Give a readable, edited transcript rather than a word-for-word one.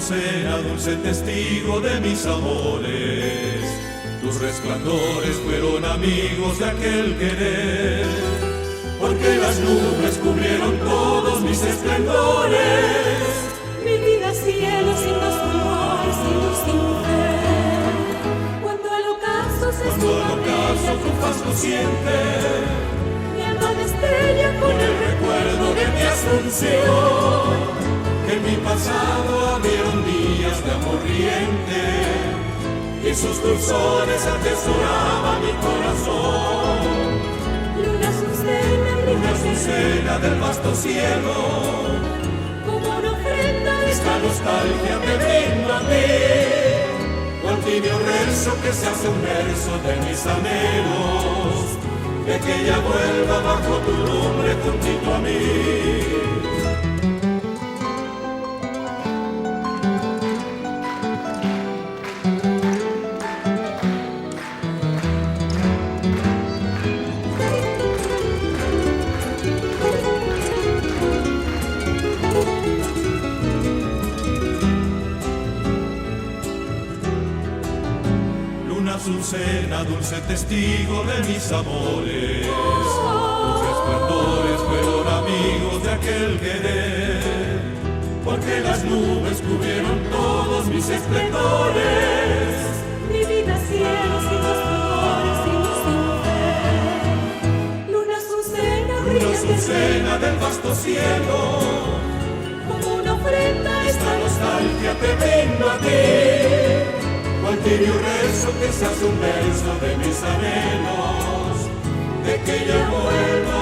azucena, dulce testigo de mis amores. Tus resplandores fueron amigos de aquel querer, porque las nubes cubrieron todos mis esplendores. Mi vida cielo sin los colores, sin luz, sin fe. Cuando el ocaso se tu faz luciente, mi alma destella con el recuerdo de mi asunción. En mi pasado abrieron días de amor riente, y sus dulzores atesoraba mi corazón. Luna azucena del vasto cielo, como una ofrenda de esta nostalgia te brindo a ti, cual tibio rezo que se hace un verso de mis anhelos, de que ella vuelva bajo tu lumbre juntito a mí. Azucena, dulce testigo de mis amores, tus resplandores fueron amigos de aquel querer, porque las nubes cubrieron todos mis esplendores. Mi vida cielo sin los colores, sin luz, sin fe. Luna azucena del vasto cielo, como una ofrenda esta nostalgia te brindo a ti, cual tibio rezo que se hace un verso de mis anhelos, de que ella vuelva